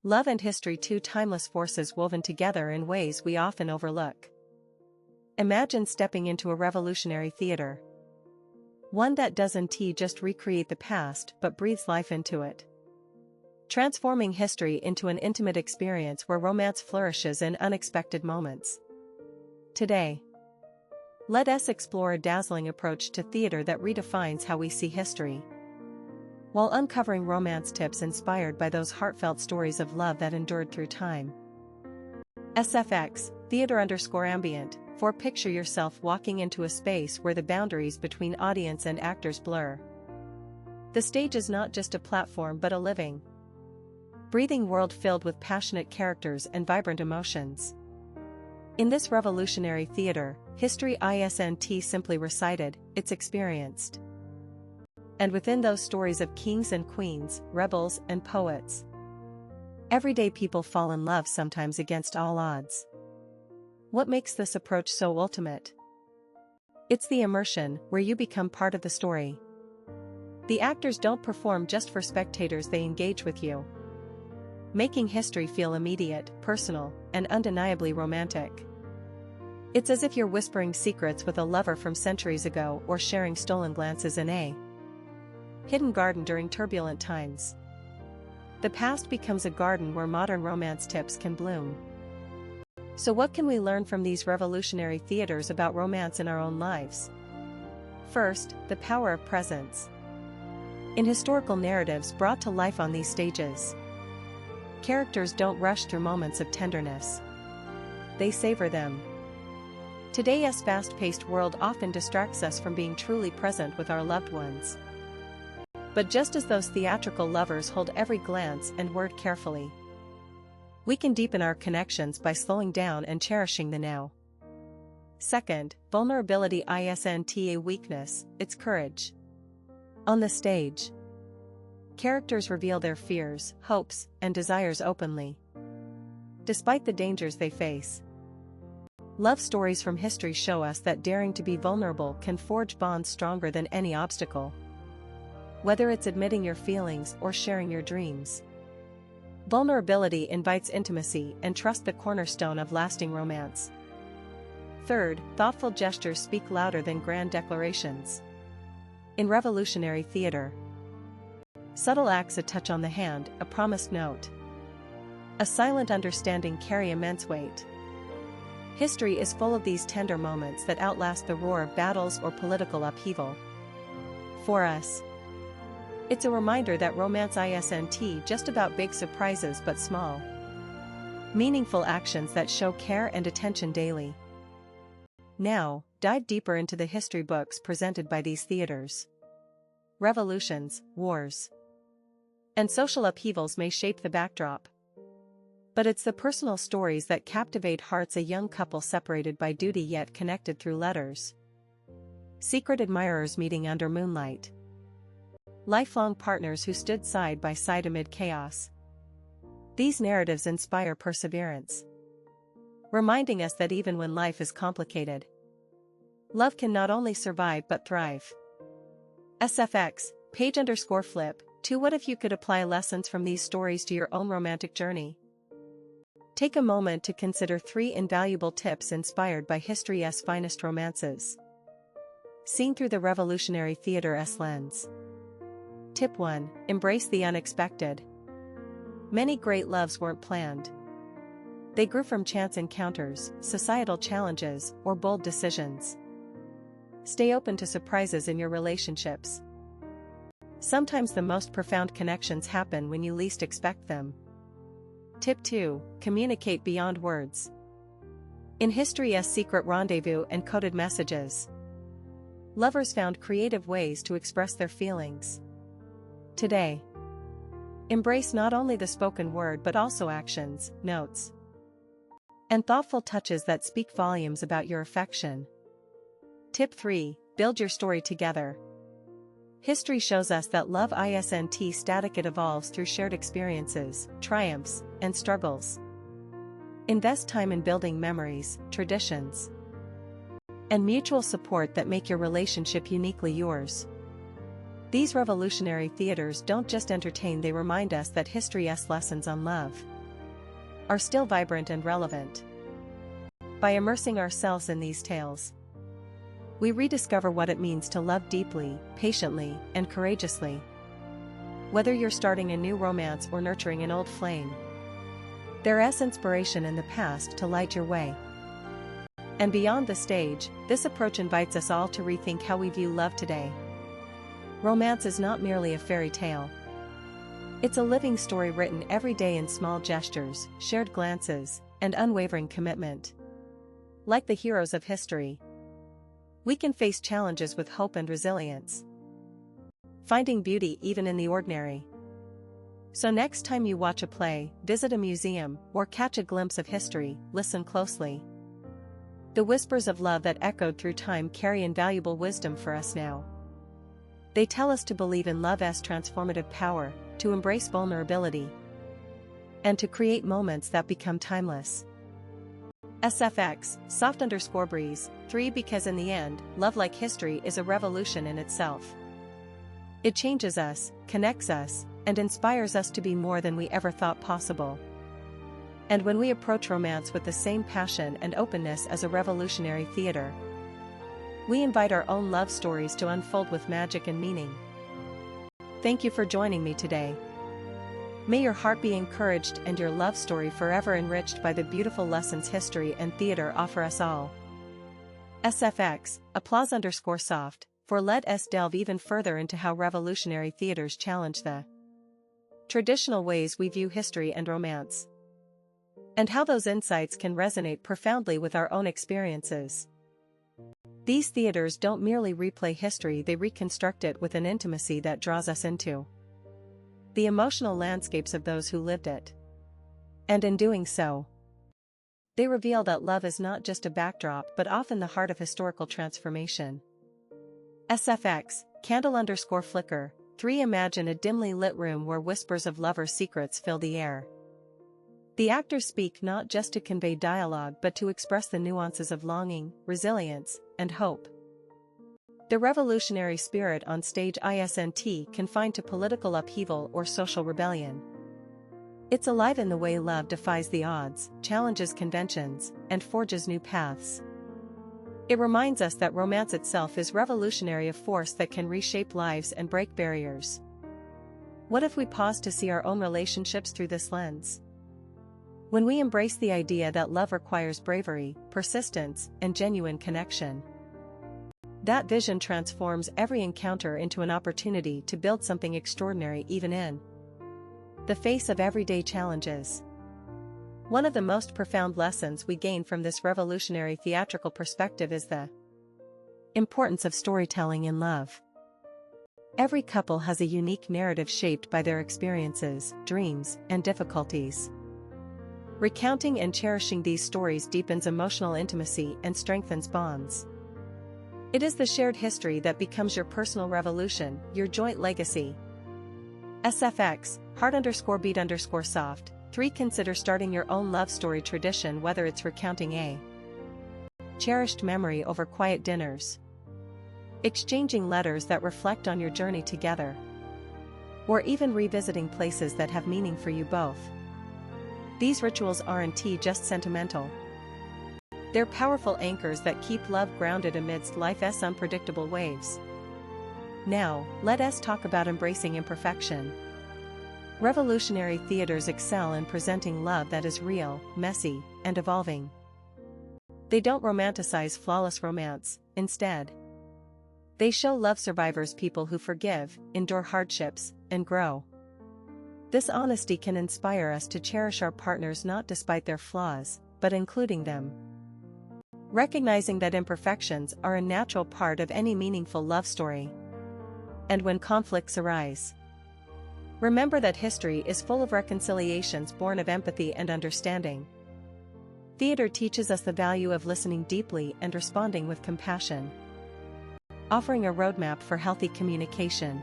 Love and history, two timeless forces woven together in ways we often overlook. Imagine stepping into a revolutionary theater. One that doesn't just recreate the past but breathes life into it. Transforming history into an intimate experience where romance flourishes in unexpected moments. Today, let us explore a dazzling approach to theater that redefines how we see history, while uncovering romance tips inspired by those heartfelt stories of love that endured through time. SFX, Theater_Ambient, for picture yourself walking into a space where the boundaries between audience and actors blur. The stage is not just a platform but a living, breathing world filled with passionate characters and vibrant emotions. In this revolutionary theater, history isn't simply recited, it's experienced. And within those stories of kings and queens, rebels and poets, everyday people fall in love, sometimes against all odds. What makes this approach so ultimate? It's the immersion, where you become part of the story. The actors don't perform just for spectators, they engage with you, making history feel immediate, personal, and undeniably romantic. It's as if you're whispering secrets with a lover from centuries ago or sharing stolen glances in a hidden garden during turbulent times. The past becomes a garden where modern romance tips can bloom. So what can we learn from these revolutionary theaters about romance in our own lives? First, the power of presence. In historical narratives brought to life on these stages, characters don't rush through moments of tenderness. They savor them. Today's fast-paced world often distracts us from being truly present with our loved ones. But just as those theatrical lovers hold every glance and word carefully, we can deepen our connections by slowing down and cherishing the now. Second, vulnerability isn't a weakness, it's courage. On the stage, characters reveal their fears, hopes, and desires openly, despite the dangers they face. Love stories from history show us that daring to be vulnerable can forge bonds stronger than any obstacle. Whether it's admitting your feelings or sharing your dreams, vulnerability invites intimacy and trust, the cornerstone of lasting romance. Third, thoughtful gestures speak louder than grand declarations. In revolutionary theater, subtle acts, a touch on the hand, a promised note, a silent understanding carry immense weight. History is full of these tender moments that outlast the roar of battles or political upheaval. For us, it's a reminder that romance isn't just about big surprises but small, meaningful actions that show care and attention daily. Now, dive deeper into the history books presented by these theaters. Revolutions, wars, and social upheavals may shape the backdrop, but it's the personal stories that captivate hearts. A young couple separated by duty yet connected through letters, secret admirers meeting under moonlight, lifelong partners who stood side by side amid chaos. These narratives inspire perseverance, reminding us that even when life is complicated, love can not only survive but thrive. SFX, page_flip, to what if you could apply lessons from these stories to your own romantic journey? Take a moment to consider 3 invaluable tips inspired by history's finest romances, seen through the revolutionary theater's lens. Tip 1. Embrace the unexpected. Many great loves weren't planned. They grew from chance encounters, societal challenges, or bold decisions. Stay open to surprises in your relationships. Sometimes the most profound connections happen when you least expect them. Tip 2. Communicate beyond words. In history's secret rendezvous and coded messages, lovers found creative ways to express their feelings. Today, embrace not only the spoken word but also actions, notes, and thoughtful touches that speak volumes about your affection. Tip 3. Build your story together. History shows us that love isn't static, it evolves through shared experiences, triumphs, and struggles. Invest time in building memories, traditions, and mutual support that make your relationship uniquely yours. These revolutionary theaters don't just entertain, they remind us that history's lessons on love are still vibrant and relevant. By immersing ourselves in these tales, we rediscover what it means to love deeply, patiently, and courageously. Whether you're starting a new romance or nurturing an old flame, there is inspiration in the past to light your way. And beyond the stage, this approach invites us all to rethink how we view love today. Romance is not merely a fairy tale. It's a living story written every day in small gestures, shared glances, and unwavering commitment. Like the heroes of history, we can face challenges with hope and resilience, finding beauty even in the ordinary. So next time you watch a play, visit a museum, or catch a glimpse of history, listen closely. The whispers of love that echoed through time carry invaluable wisdom for us now. They tell us to believe in love's transformative power, to embrace vulnerability, and to create moments that become timeless. SFX, soft_breeze, 3 Because in the end, love like history is a revolution in itself. It changes us, connects us, and inspires us to be more than we ever thought possible. And when we approach romance with the same passion and openness as a revolutionary theater, we invite our own love stories to unfold with magic and meaning. Thank you for joining me today. May your heart be encouraged and your love story forever enriched by the beautiful lessons history and theater offer us all. SFX, applause_soft, for let us delve even further into how revolutionary theaters challenge the traditional ways we view history and romance, and how those insights can resonate profoundly with our own experiences. These theaters don't merely replay history, they reconstruct it with an intimacy that draws us into the emotional landscapes of those who lived it. And in doing so, they reveal that love is not just a backdrop but often the heart of historical transformation. SFX, candle_flicker, 3 Imagine a dimly lit room where whispers of lovers' secrets fill the air. The actors speak not just to convey dialogue but to express the nuances of longing, resilience, and hope. The revolutionary spirit on stage isn't confined to political upheaval or social rebellion. It's alive in the way love defies the odds, challenges conventions, and forges new paths. It reminds us that romance itself is revolutionary, a force that can reshape lives and break barriers. What if we pause to see our own relationships through this lens? When we embrace the idea that love requires bravery, persistence, and genuine connection, that vision transforms every encounter into an opportunity to build something extraordinary even in the face of everyday challenges. One of the most profound lessons we gain from this revolutionary theatrical perspective is the importance of storytelling in love. Every couple has a unique narrative shaped by their experiences, dreams, and difficulties. Recounting and cherishing these stories deepens emotional intimacy and strengthens bonds. It is the shared history that becomes your personal revolution, your joint legacy. SFX, heart_beat_soft, 3 Consider starting your own love story tradition, whether it's recounting a cherished memory over quiet dinners, exchanging letters that reflect on your journey together, or even revisiting places that have meaning for you both. These rituals aren't just sentimental. They're powerful anchors that keep love grounded amidst life's unpredictable waves. Now, let us talk about embracing imperfection. Revolutionary theaters excel in presenting love that is real, messy, and evolving. They don't romanticize flawless romance, instead, they show love survivors, people who forgive, endure hardships, and grow. This honesty can inspire us to cherish our partners not despite their flaws, but including them. Recognizing that imperfections are a natural part of any meaningful love story. And when conflicts arise, remember that history is full of reconciliations born of empathy and understanding. Theater teaches us the value of listening deeply and responding with compassion, offering a roadmap for healthy communication.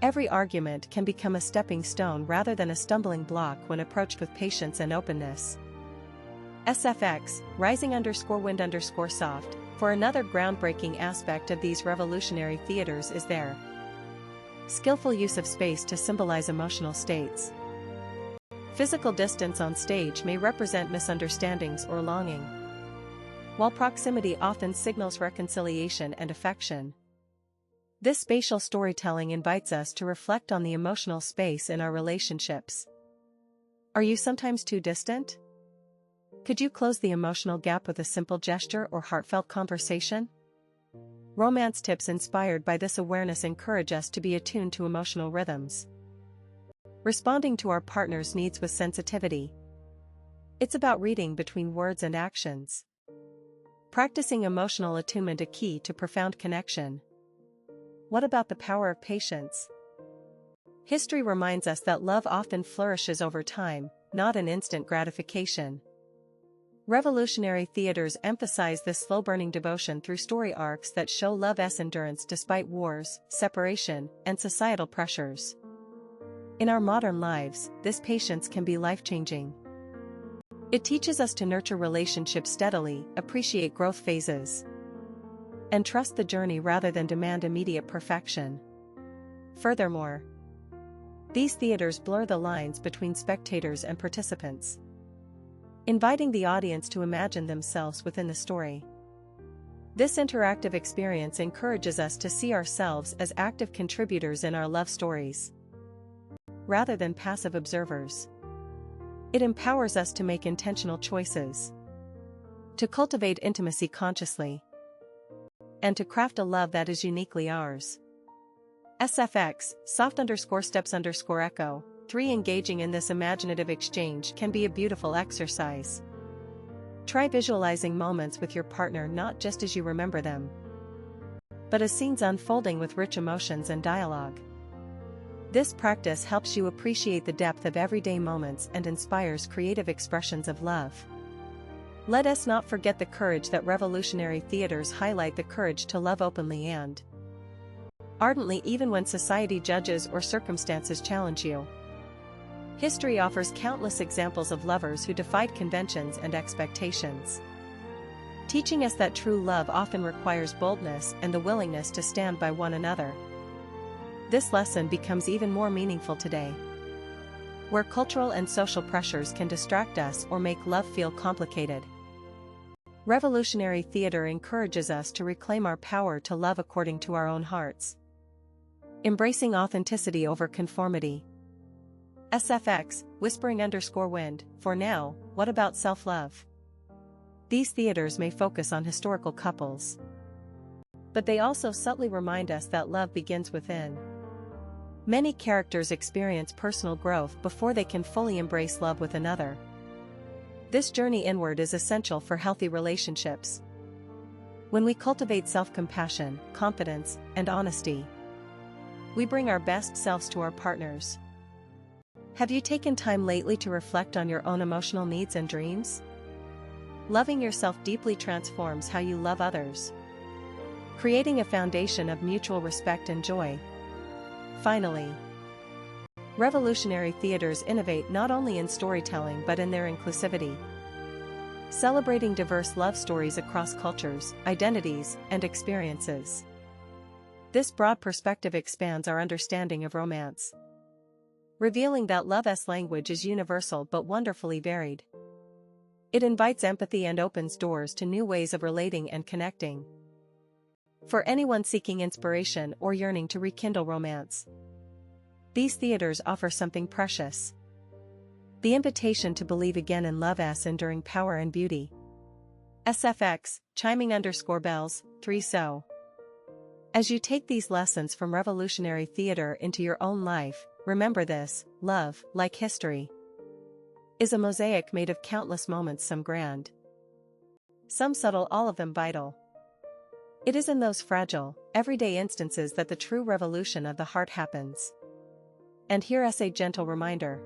Every argument can become a stepping stone rather than a stumbling block when approached with patience and openness. SFX, rising_wind_soft, for another groundbreaking aspect of these revolutionary theaters is their Skillful use of space to symbolize emotional states. Physical distance on stage may represent misunderstandings or longing, while proximity often signals reconciliation and affection. This spatial storytelling invites us to reflect on the emotional space in our relationships. Are you sometimes too distant? Could you close the emotional gap with a simple gesture or heartfelt conversation? Romance tips inspired by this awareness encourage us to be attuned to emotional rhythms. Responding to our partner's needs with sensitivity. It's about reading between words and actions. Practicing emotional attunement, a key to profound connection. What about the power of patience? History reminds us that love often flourishes over time, not an instant gratification. Revolutionary theaters emphasize this slow-burning devotion through story arcs that show love's endurance despite wars, separation, and societal pressures. In our modern lives, this patience can be life-changing. It teaches us to nurture relationships steadily, appreciate growth phases, and trust the journey rather than demand immediate perfection. Furthermore, these theaters blur the lines between spectators and participants, inviting the audience to imagine themselves within the story. This interactive experience encourages us to see ourselves as active contributors in our love stories, rather than passive observers. It empowers us to make intentional choices, to cultivate intimacy consciously, and to craft a love that is uniquely ours. SFX, soft_steps_echo. 3. Engaging in this imaginative exchange can be a beautiful exercise. Try visualizing moments with your partner not just as you remember them, but as scenes unfolding with rich emotions and dialogue. This practice helps you appreciate the depth of everyday moments and inspires creative expressions of love. Let us not forget the courage that revolutionary theaters highlight: the courage to love openly and ardently even when society judges or circumstances challenge you. History offers countless examples of lovers who defied conventions and expectations, teaching us that true love often requires boldness and the willingness to stand by one another. This lesson becomes even more meaningful today, where cultural and social pressures can distract us or make love feel complicated. Revolutionary theater encourages us to reclaim our power to love according to our own hearts, embracing authenticity over conformity. SFX, whispering_wind. For now, what about self-love? These theaters may focus on historical couples, but they also subtly remind us that love begins within. Many characters experience personal growth before they can fully embrace love with another. This journey inward is essential for healthy relationships. When we cultivate self-compassion, confidence, and honesty, we bring our best selves to our partners. Have you taken time lately to reflect on your own emotional needs and dreams? Loving yourself deeply transforms how you love others, creating a foundation of mutual respect and joy. Finally, revolutionary theaters innovate not only in storytelling but in their inclusivity, celebrating diverse love stories across cultures, identities, and experiences. This broad perspective expands our understanding of romance, revealing that love's language is universal but wonderfully varied. It invites empathy and opens doors to new ways of relating and connecting. For anyone seeking inspiration or yearning to rekindle romance, these theaters offer something precious: the invitation to believe again in love's enduring power and beauty. SFX, chiming_bells. 3. So, as you take these lessons from revolutionary theater into your own life, remember this: love, like history, is a mosaic made of countless moments, some grand, some subtle, all of them vital. It is in those fragile, everyday instances that the true revolution of the heart happens. And here's a gentle reminder.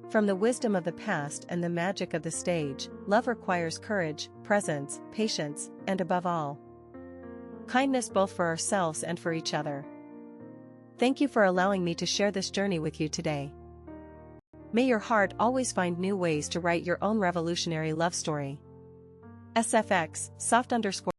From the wisdom of the past and the magic of the stage, love requires courage, presence, patience, and above all, kindness, both for ourselves and for each other. Thank you for allowing me to share this journey with you today. May your heart always find new ways to write your own revolutionary love story. SFX, soft_.